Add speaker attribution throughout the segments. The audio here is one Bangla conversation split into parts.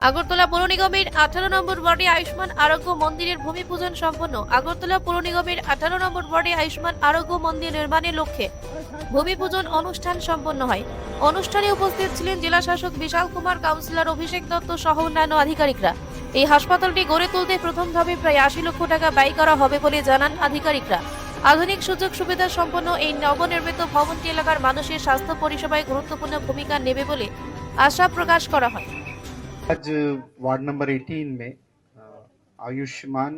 Speaker 1: আগরতলা পৌর নিগমের 18 নম্বর ওয়ার্ডে আয়ুষ্মান আরোগ্য মন্দিরের ভূমি পূজন সম্পন্ন। আগরতলা পৌর নিগমের 18 নম্বর ওয়ার্ডে আয়ুষ্মান আরোগ্য মন্দির নির্মাণের লক্ষ্যে ভূমি পূজন অনুষ্ঠান সম্পন্ন হয়। অনুষ্ঠানে উপস্থিত ছিলেন জেলা শাসক বিশাল কুমার, কাউন্সিলর অভিষেক দত্ত সহ অন্যান্য আধিকারিকরা। এই হাসপাতালটি গড়ে তুলতে প্রথম ধাপে প্রায় 80 লক্ষ টাকা ব্যয় করা হবে বলে জানান আধিকারিকরা। আধুনিক সুযোগ সুবিধা সম্পন্ন এই নবনির্মিত ভবনটি এলাকার মানুষের স্বাস্থ্য পরিষেবায় গুরুত্বপূর্ণ ভূমিকা নেবে বলে আশা প্রকাশ করা হয়।
Speaker 2: आज वार्ड नंबर 18 में आयुष्मान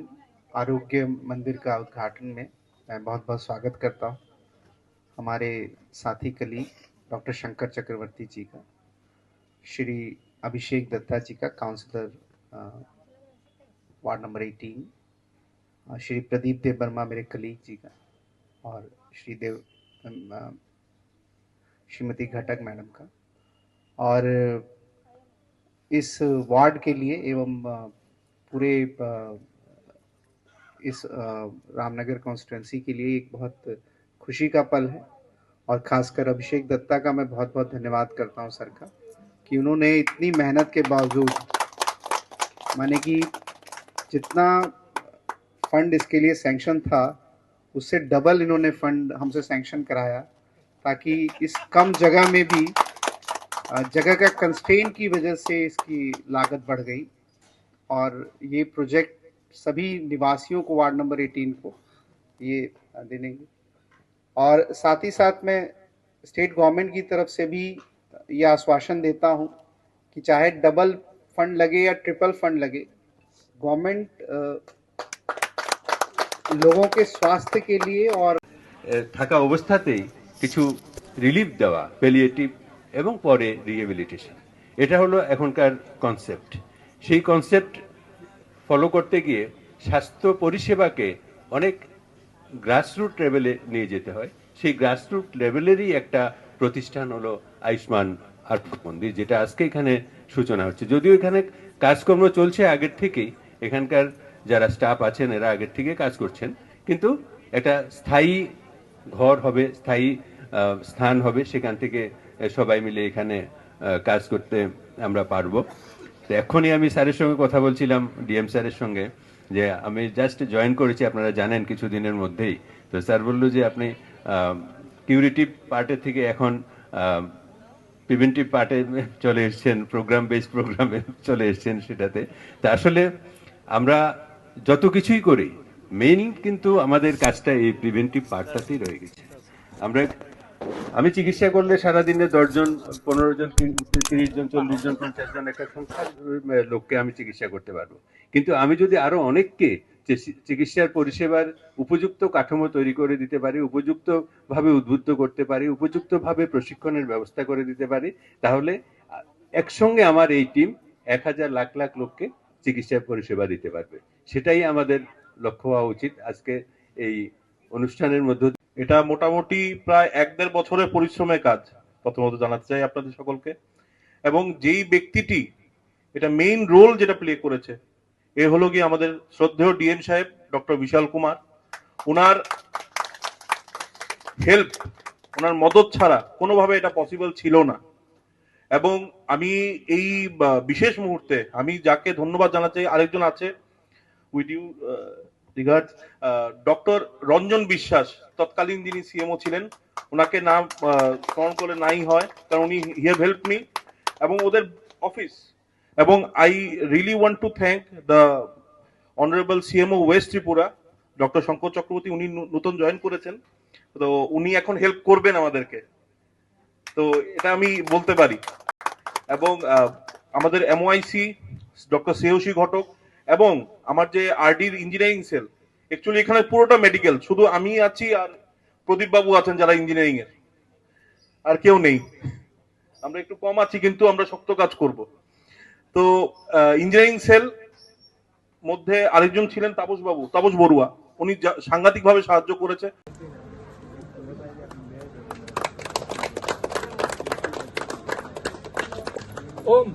Speaker 2: आरोग्य मंदिर का उद्घाटन में मैं बहुत बहुत स्वागत करता हूं हमारे साथी कलीग डॉक्टर शंकर चक्रवर्ती जी का, श्री अभिषेक दत्ता जी का, councillor ward number 18, Shri Pradeep Dev Verma मेरे कलीग जी का, और श्रीमती घटक मैडम का। और इस वार्ड के लिए एवं पूरे इस रामनगर कॉन्स्टिट्यूंसी के लिए एक बहुत खुशी का पल है। और खासकर अभिषेक दत्ता का मैं बहुत बहुत धन्यवाद करता हूं सर का, कि उन्होंने इतनी मेहनत के बावजूद, माने कि जितना फंड इसके लिए सैंक्शन था उससे डबल इन्होंने फंड हमसे सैंक्शन कराया, ताकि इस कम जगह में भी जगह का कंस्ट्रेंट की वजह से इसकी लागत बढ़ गई। और ये प्रोजेक्ट सभी निवासियों को, वार्ड नंबर 18 को ये देंगे। और साथ ही साथ मैं स्टेट गवर्नमेंट की तरफ से भी ये आश्वासन देता हूं कि चाहे डबल फंड लगे या ट्रिपल फंड लगे, गवर्नमेंट लोगों के स्वास्थ्य के लिए और
Speaker 3: থাকা অবস্থাতেই কিছু রিলিফ দেওয়া, প্যালিয়েটিভ এবং পরে রিহেবিলিটেশন, এটা হলো এখনকার কনসেপ্ট। সেই কনসেপ্ট ফলো করতে গিয়ে স্বাস্থ্য পরিষেবাকে অনেক গ্রাসরুট লেভেলে নিয়ে যেতে হয়। সেই গ্রাসরুট লেভেলেরই একটা প্রতিষ্ঠান হলো আয়ুষ্মান আরোগ্য মন্দির, যেটা আজকে এখানে সূচনা হচ্ছে। যদিও এখানে কাজকর্ম চলছে আগের থেকেই, এখানকার যারা স্টাফ আছেন এরা আগের থেকে কাজ করছেন, কিন্তু একটা স্থায়ী ঘর হবে, স্থায়ী স্থান হবে, সেখান থেকে সবাই মিলে এখানে কাজ করতে আমরা পারবো। তো এখনই আমি স্যারের সঙ্গে কথা বলছিলাম, ডিএম স্যারের সঙ্গে, যে আমি জাস্ট জয়েন করেছি, আপনারা জানেন কিছুদিনের মধ্যেই। তো স্যার বললো যে আপনি কিউরেটিভ পার্টের থেকে এখন প্রিভেন্টিভ পার্টে চলে এসছেন, প্রোগ্রাম বেসড প্রোগ্রামে চলে এসছেন সেটাতে। তা আসলে আমরা যত কিছুই করি, মেইন কিন্তু আমাদের কাজটা এই প্রিভেন্টিভ পার্টটাতেই রয়ে গেছে। আমি চিকিৎসা করলে সারাদিনে 10 জন, 15 জন, 30 জন, 40 জন, 50 জন একটা সংখ্যার লোককে আমি চিকিৎসা করতে পারবো। কিন্তু আমি যদি আরো অনেককে চিকিৎসার পরিষেবার উপযুক্ত কাঠামো তৈরি করে দিতে পারি, উপযুক্ত ভাবে উদ্বুদ্ধ করতে পারি, উপযুক্ত ভাবে প্রশিক্ষণের ব্যবস্থা করে দিতে পারি, তাহলে একসঙ্গে আমার এই টিম 1000 লাখ লাখ লোককে চিকিৎসার পরিষেবা দিতে পারবে। সেটাই আমাদের লক্ষ্য হওয়া উচিত আজকে এই অনুষ্ঠানের মধ্য।
Speaker 4: এটা মোটামুটি প্রায় 1-1.5 বছরের পরিশ্রমের কাজ, প্রথমত জানাতে চাই আপনাদের সকলকে। এবং যেই ব্যক্তিটি এটা মেইন রোল যেটা প্লে করেছে, এ হলো গিয়ে আমাদের শ্রদ্ধেয় ডিএম সাহেব ডক্টর বিশাল কুমার। ওনার হেল্প, ওনার মদত ছাড়া কোনোভাবে এটা পসিবল ছিল না। এবং আমি এই বিশেষ মুহূর্তে আমি যাকে ধন্যবাদ জানাতে চাই, আরেকজন আছে with you regard, doctor Ranjan Biswas, তৎকালীন যিনি সিএমও ছিলেন, ওনাকে নাম স্মরণ করলে নাই হয়, কারণ উনি হি হ্যাভ হেল্প মি এবং ওদের অফিস। এবং I really want to thank the honourable CMO West Tripura, doctor Shankar Chakraborty. উনি নতুন জয়েন করেছেন, তো উনি এখন হেল্প করবেন আমাদেরকে, তো এটা আমি বলতে পারি। এবং আমাদের এমওআইসি ডক্টর শ্রেয়সী ঘটক, এবং আমার যে আরডির ইঞ্জিনিয়ারিং সেল, অ্যাকচুয়ালি এখানে পুরোটা মেডিকেল, শুধু আমি আছি আর প্রদীপ বাবু আছেন যারা ইঞ্জিনিয়ারিং এর, আর কেউ নেই। আমরা একটু কম আছি, কিন্তু আমরা শক্ত কাজ করব। তো ইঞ্জিনিয়ারিং সেল মধ্যে আরেকজন ছিলেন তাপস বাবু, তাপস বড়ুয়া, উনি সাংঘাতিক ভাবে সাহায্য করেছে।
Speaker 5: ওম